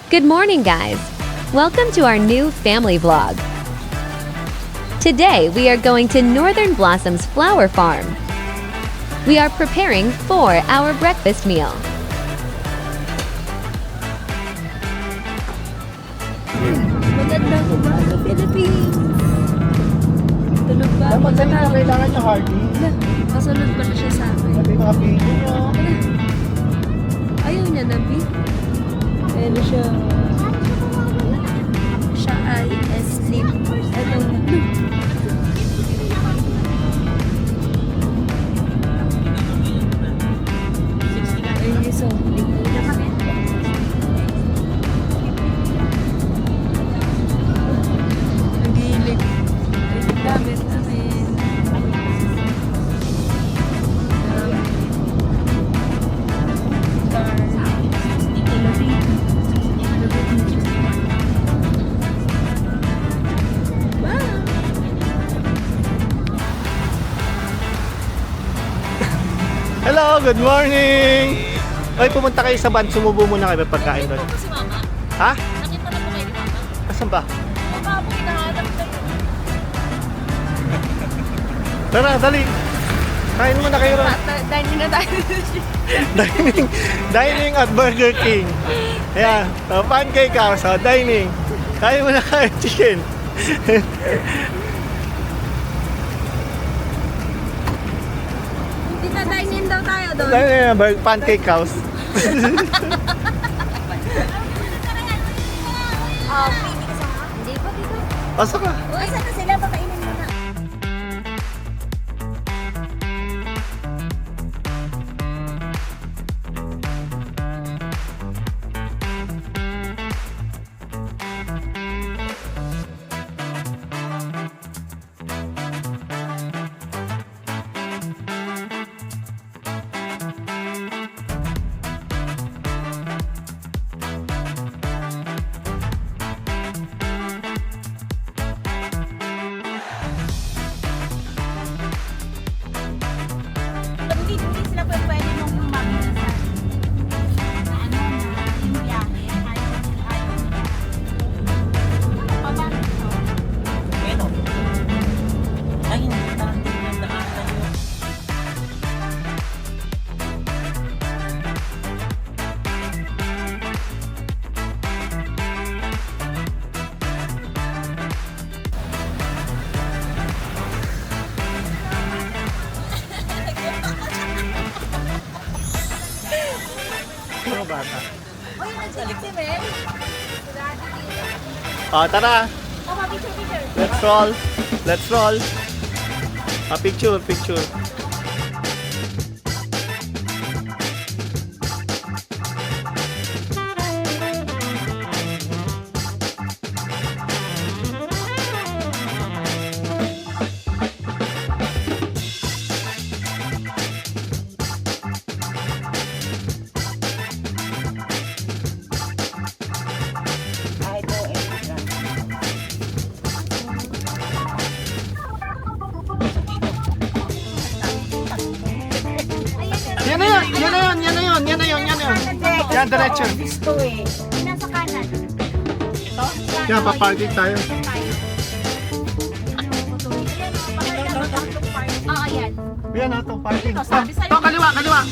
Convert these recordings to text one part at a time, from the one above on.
Good morning, guys. Welcome to our new family vlog. Today, we are going to Northern Blossom's flower farm. We are preparing for our breakfast meal. Magandang umaga, Philippines! Tulog ba? Dapat sa'yo na kailangan niya, Hardy. Kasunod pala siya sa akin. Sabi mga video niyo. Ayaw niya na, B. Ayan na siya. Siya ay asleep. Ano na? Ay, so, nagilip. Ay, gamit namin. Hello, good morning! Ay, pumunta kayo sa van. Sumubo muna kayo pagkain doon. Nakita po si Mama. Ha? Nakita na po kayo ni Mama. Asan ba? Baka po hinahanap kayo. Tara, dali. Kain muna kayo ron. Dining na tayo. Dining at Burger King. Ayan, pancake house, dining. Kain muna kayo chicken. Hindi na dining daw tayo doon. Pancake house. Hindi po dito. Pasok ka. Uy, saan na sila? Pakainin mo na. Hindi sila pwede nung mamina sa na ano na yung biyahe. Ayaw nila. Pa ba? Pero, ay hindi natin nadaanan yun. Mga bata. Uy, nagsilik si Mel. Tara. Oh, picture. Let's roll. Let's roll. Picture, picture. Ay, ito, Yan na yun, yan na yun, yan na yun, yan na yun, yan na yun. Yan, diretso. Gusto eh. Nasa kanan. Ito? Yan, paparking tayo. Oo, yan. Yan na, itong parking. Ito, sabi sa'yo. Kaliwa, kaliwa.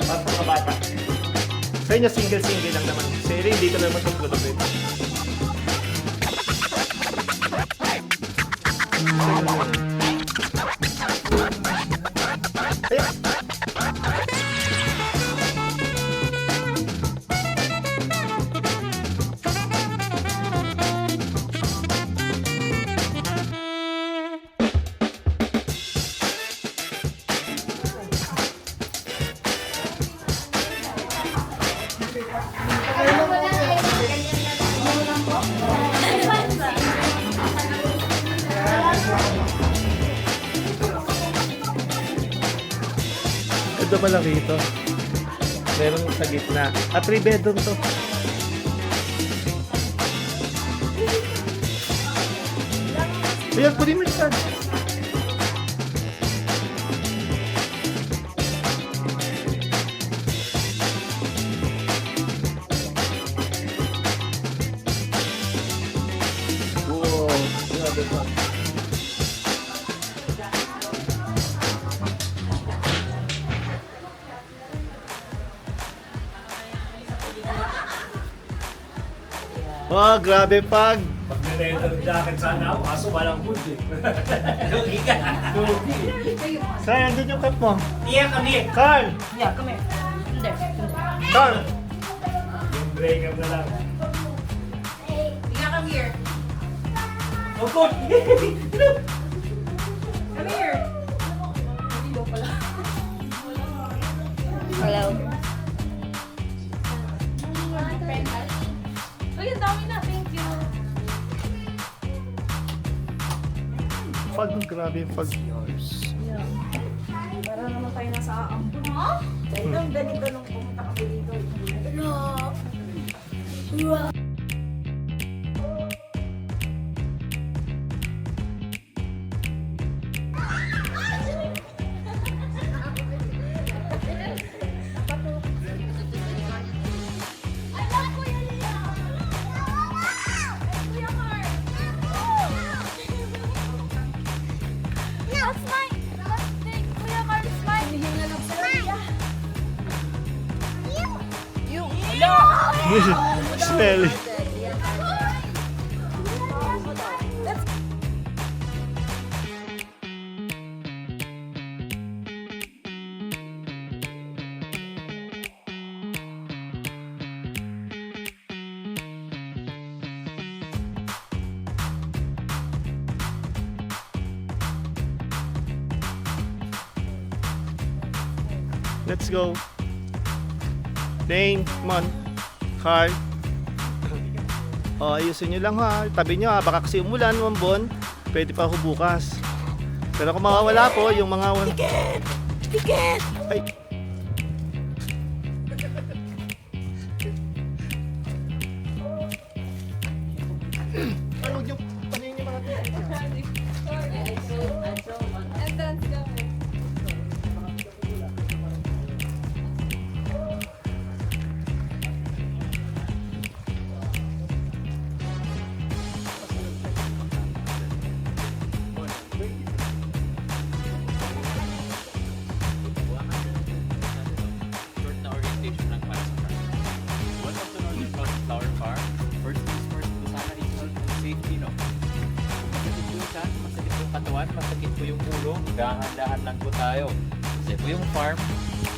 Para sa mga bata. Sa inyo, single-single lang naman. Sa inyo, hindi ka naman tutulog rin. Ayan. Ganda pala rito. Meron sa gitna. At 3 bedroom to. Ayan, kunin mo yan. Wow, grabe pa. Oh, grabe pag. Pag nileather jacket sana ako, kaso walang food eh. Lugi ka. Saan, andun yung cup mo? Iya kami. Carl! Yeah, come here. Hindi. Carl! Yung breaker na lang. Yeah, come here. Oh, God. Come here. Hello. Uy, ang dami na. Thank you. Pag, grabe yung pag. Para naman tayo nasa aampo. Ha? Ang ganito nung pumunta kami dito. Smelly. Let's go. Dane, come on. Carl. Oh, ayusin nyo lang ha. Tabi nyo ha. Baka kasi umulan, mambon. Pwede pa ako bukas. Pero kung mawawala po, yung mga... Ticket! Ticket! Ay. Ano yung... Ano yung mga... And then, go. Short na orientation ng para sa farm. Welcome to Northern Flower Farm. First things first, ito sana dito safety, no? Masakit po yung chan, masakit po yung katawan, masakit po yung ulo. Dahan-dahan lang po tayo. Kasi po yung farm,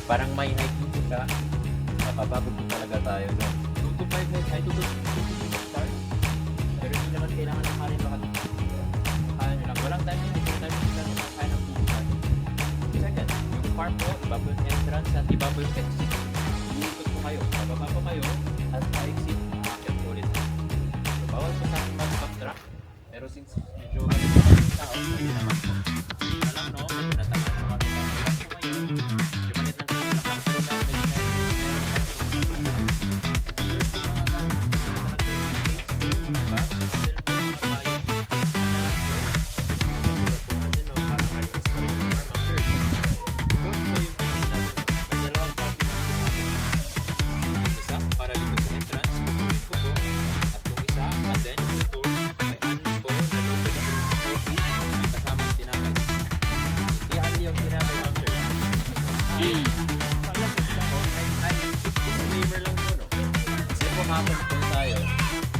parang may night po siya. Mapapagod po talaga tayo, no? 2 to 5 nights, ay 2 to 5 stars. Pero hindi naman kailangan ng kanin baka kaya nyo lang. Walang time yun, hindi time yun lang kaya ng pupunta. Second, yung farm po, iba po yung entrance at iba po yung exit. Iikot po kayo, bababa po kayo at pa-exit, aakyat po ulit. So, bawal po sa akin mag-backtrack. Pero since medyo yung tao, hindi naman po. Alam no, medyo natamaan naman po. Relax po kayo. Medyo malit lang po yung nakapuro na para dito sa entrance, kukunin ko po at yung isa, and then yung tour, may anis po na local na may kasama tinapay. Iyan yung hapon po tayo,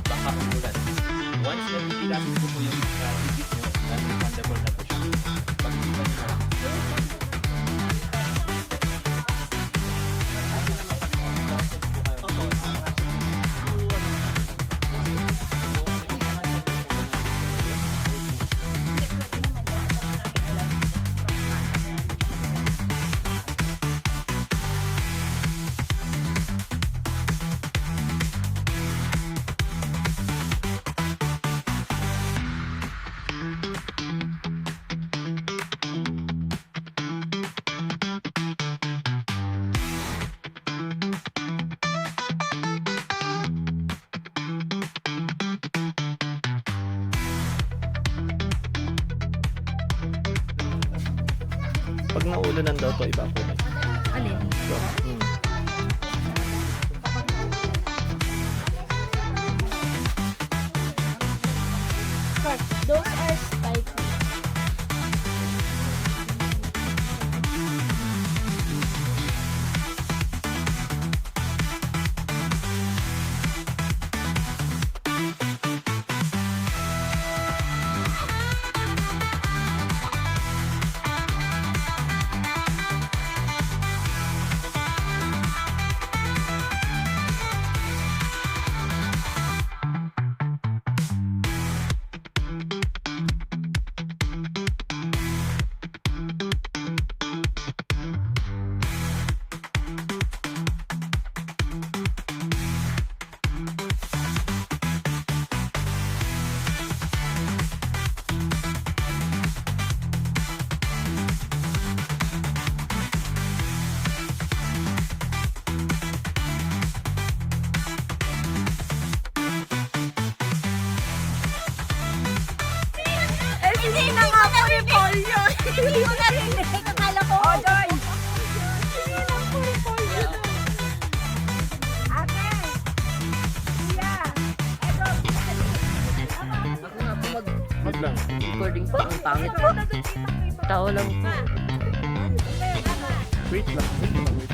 baka umulan. Once na titilasin po po yung bibig nyo, non-refundable na po siya. Pag-iwan nyo, Pag naulanan daw to, iba po. Alin? So, Those are spiky. Hindi na nga po repolyo. Hindi ko narinig. Akala ko. Oh, Joy. Hindi na po repolyo. Ate. Kuya. Eto. Ako nga po wag lang. mag-recording po. Ang pangit po. Tao lang po. Wait lang. Wait lang. Wait.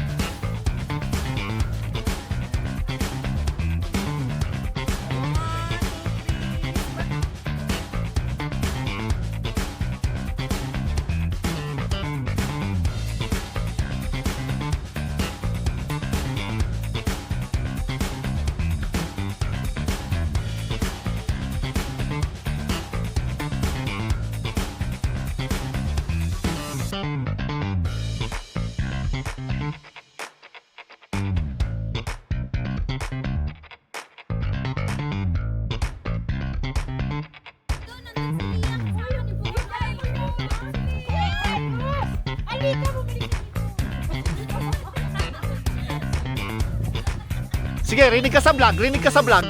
Sige, rinig ka sa vlog, rinig ka sa vlog.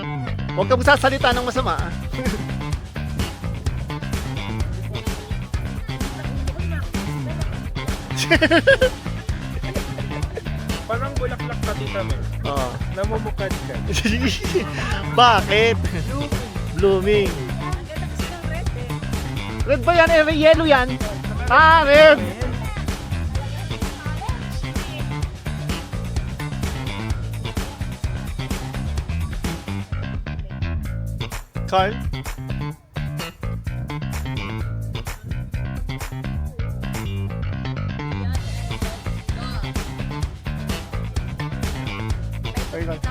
Huwag ka magsasalita ng masama. Parang bulaklak pa dito mo. Oo. Namumukad ka. Bakit? Blooming. Red ba yan? Yellow yan? Ah, red! Carl? Sorry lang.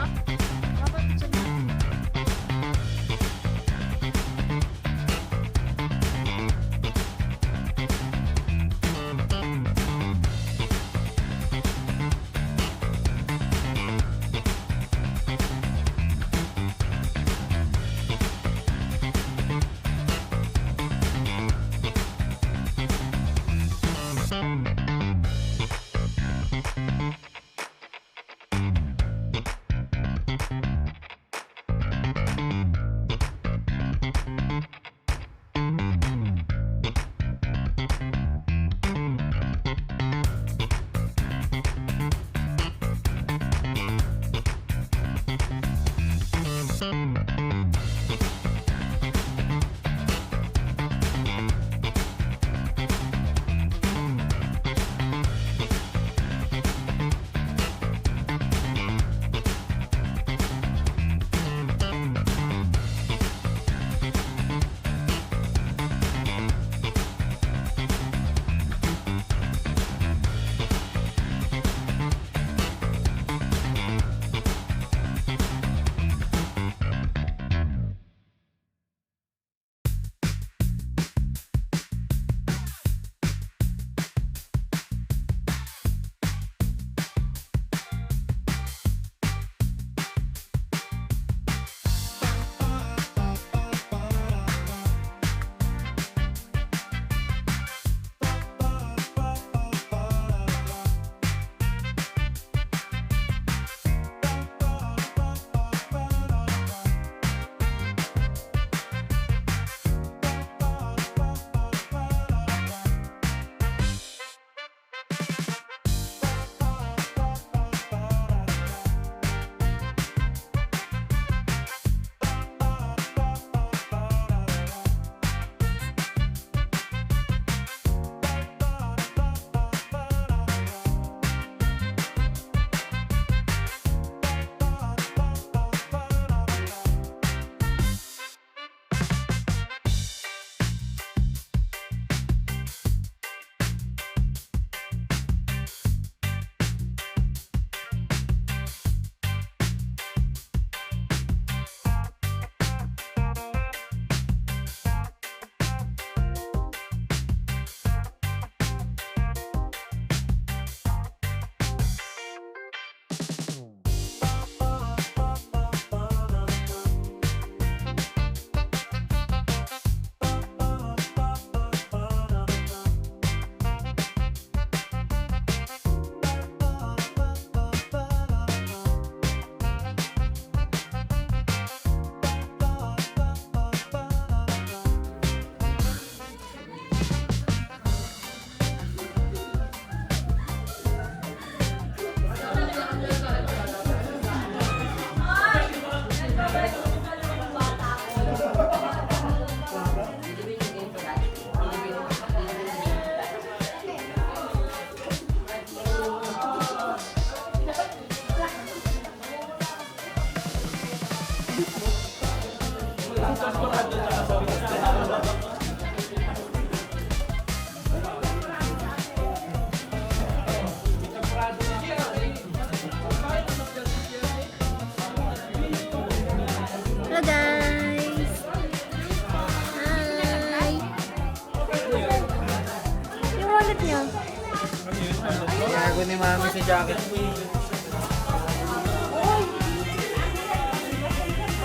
ni Mami sa jacket.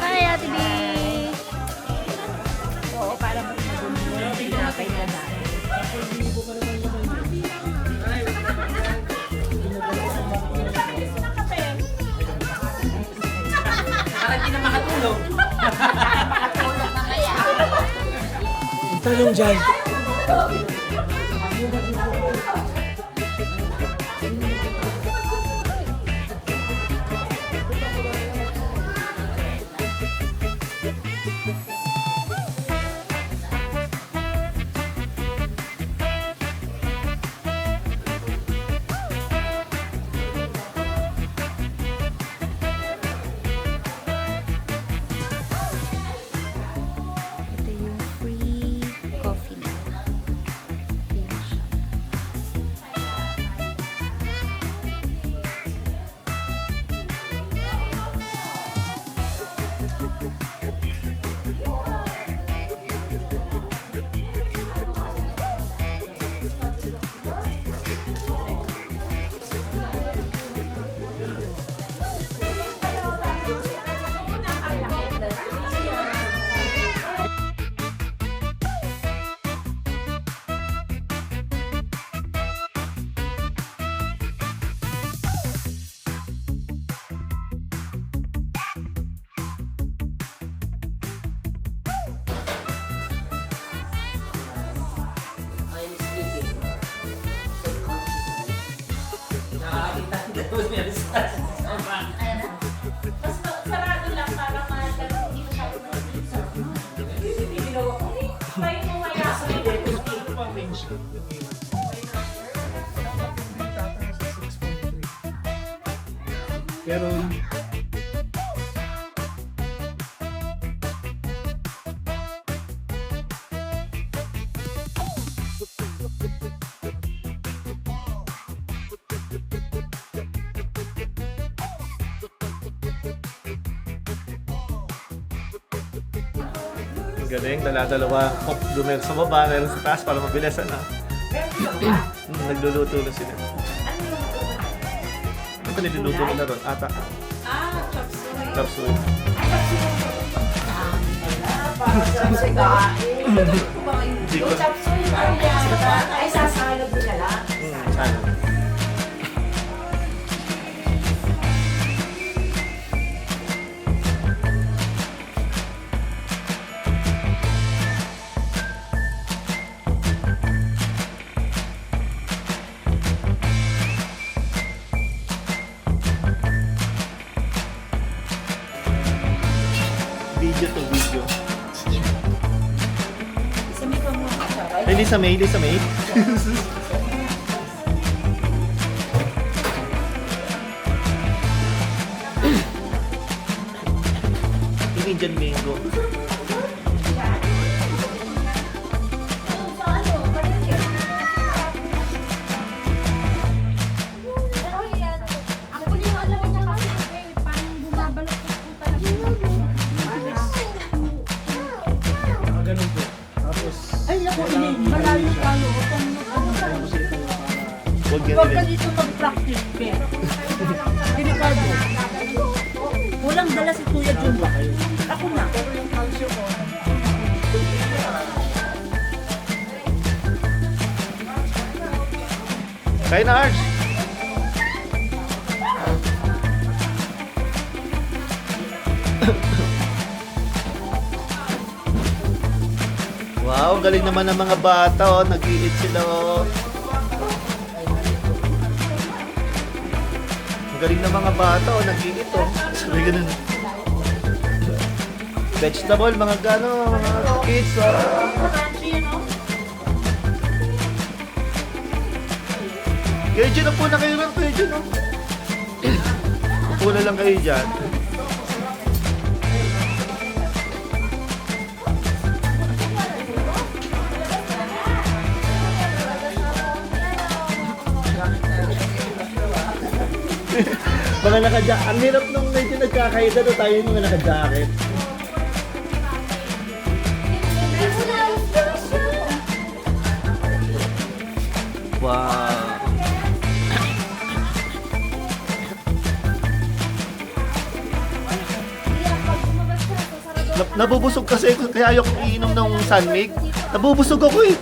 Hi, Ate B! Oo, para mas madumi yung pinapay na natin. Tanong dyan. Ito yung free coffee na. Ayan siya. Pero Ang galing, dala-dalawa. Meron sa baba, meron sa taas para mabilis, ano? Nagluluto na sila. Ano pa niluluto nila ron? Ata. Chop suey. Hindi ko. Ay, sasalog nila lang. Sana. Video to video. Ay, Lisa May, Lisa May. Yung Indian mango. ganun po. Tapos, Malayo tayo. Huwag yan Huwag ka nila. dito mag-practice, Pe. Delikado. Walang dala si Kuya Jumba. Ako na. Kain na, Arch! Wow, galing naman ng mga bata, oh. Nag-i-eat sila, oh. Ang galing ng mga bata, oh. Nag-i-eat, oh. Sabi ganun. Vegetable, mga gano, mga kids, oh. Kuya Jun, upo na kayo lang, Kuya Jun, oh. Upo na lang kayo dyan. Mga naka-jacket. Ang hirap nung medyo nagkakaida na tayo yung mga naka-jacket. Wow. Nabubusog kasi kaya ayoko iinom ng Sunmig. Nabubusog ako eh.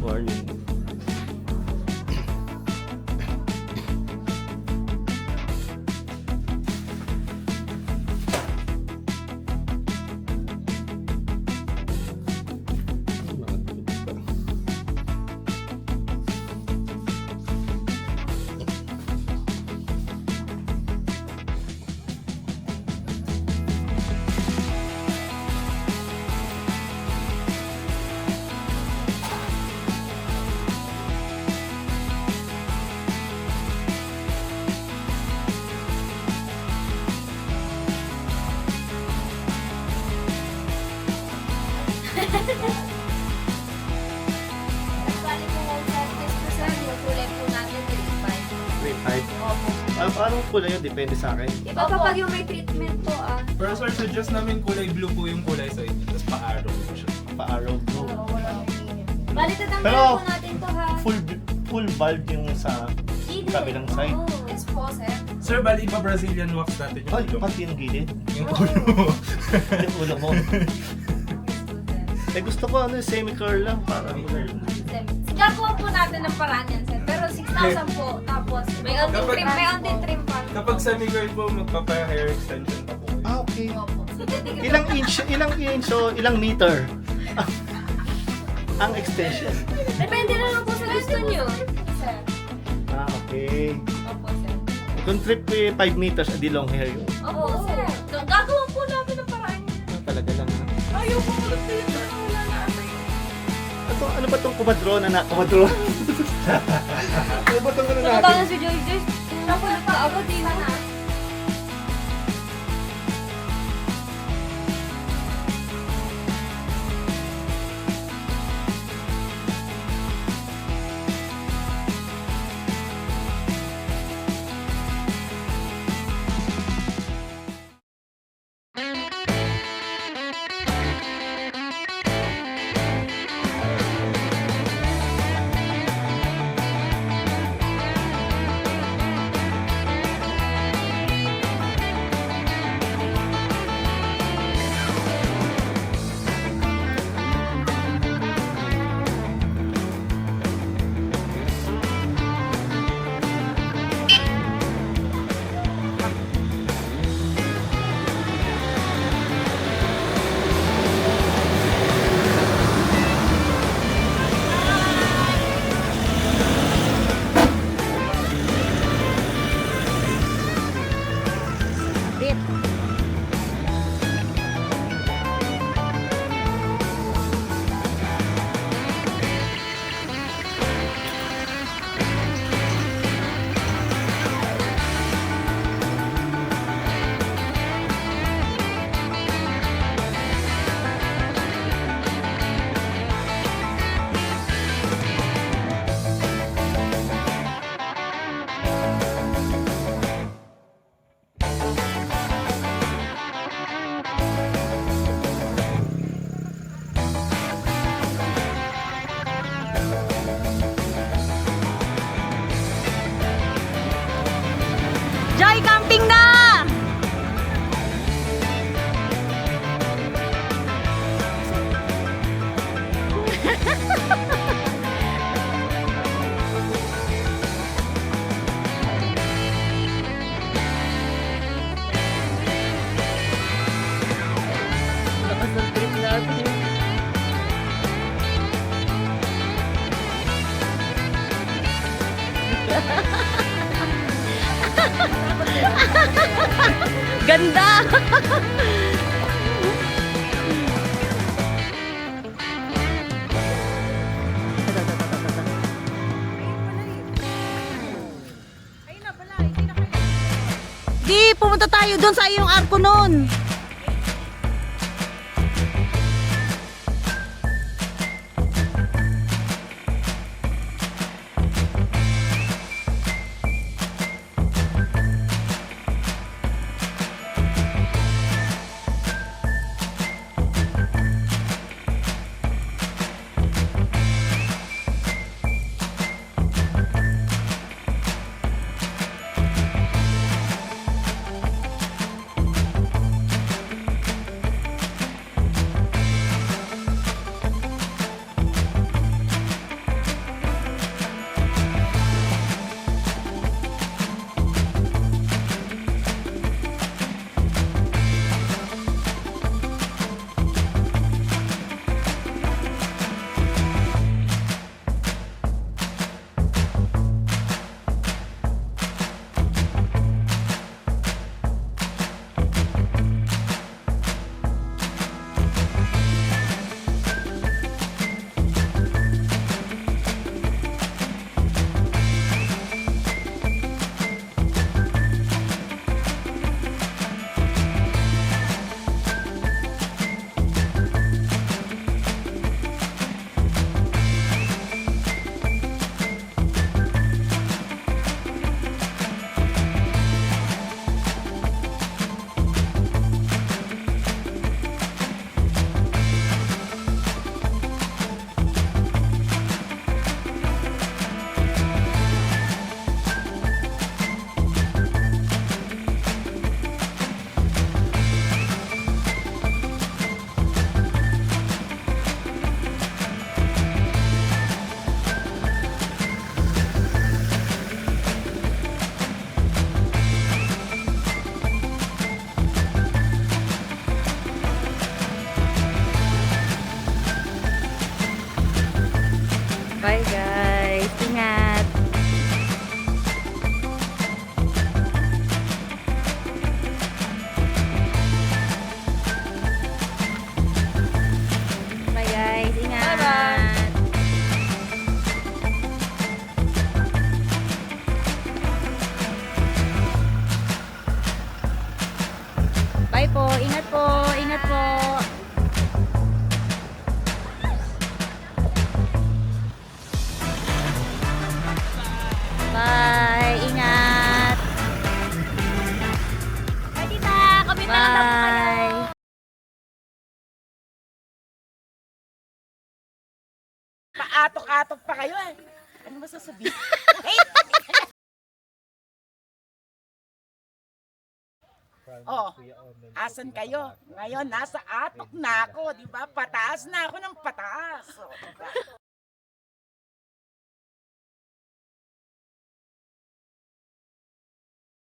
Morning. Bali po ang service po sir, yung kulay po natin Grade 5. Anong kulay yun? Depende sa akin. Iba pa pag yung may treatment po Pero sir, suggest namin kulay blue po yung kulay sa inyo. Tapos pa-arrow po siya. Pa-arrow blue. Bali tatanggalin Pero- po natin to ha. Full valve yung sa Gilid. kabilang side. Yes po sir. Sir, bali iba Brazilian wax natin yung Ay, ulo. pati yung gilid. Yung ulo. Yung ulo mo. Eh gusto ko semi-curl lang para Gagawa po natin ng paraan yan sir. Pero 6,000 po. Tapos may onting trim pa. Kapag semi-girl po, magpapa-hair extension pa po. okay. Opo. So, titigil Ilang po. inch o ilang meter? Ang extension. Depende na lang po sa gusto nyo. Sir. Okay. Opo sir. Kung trip ko 5 meters, adi long hair yun. Opo sir. Gagawa po natin ng paraan yan. Talaga lang. Ayaw po ulit na yun. Wala natin. Ano ba itong kumadrona na? Kumadrona? Ano ba itong ano natin? Nakatawa si Joy Joy. Naku, nagpaabot din na. Joy, camping na! Lakas ng trip natin. Ganda! Di, pumunta tayo doon sa iyong arko noon. Bye guys. Ingat. Bye guys. Ingat. Bye-bye. Bye po. Ingat po. Ingat po. Bye. Ingat. Bye, tita. Kami na lang daw po kayo. Bye. Paatok-atok pa kayo eh. Ano masasabihin? Oh, asan kayo? Ngayon, nasa atok na ako, di ba? Pataas na ako ng pataas. Oh, diba?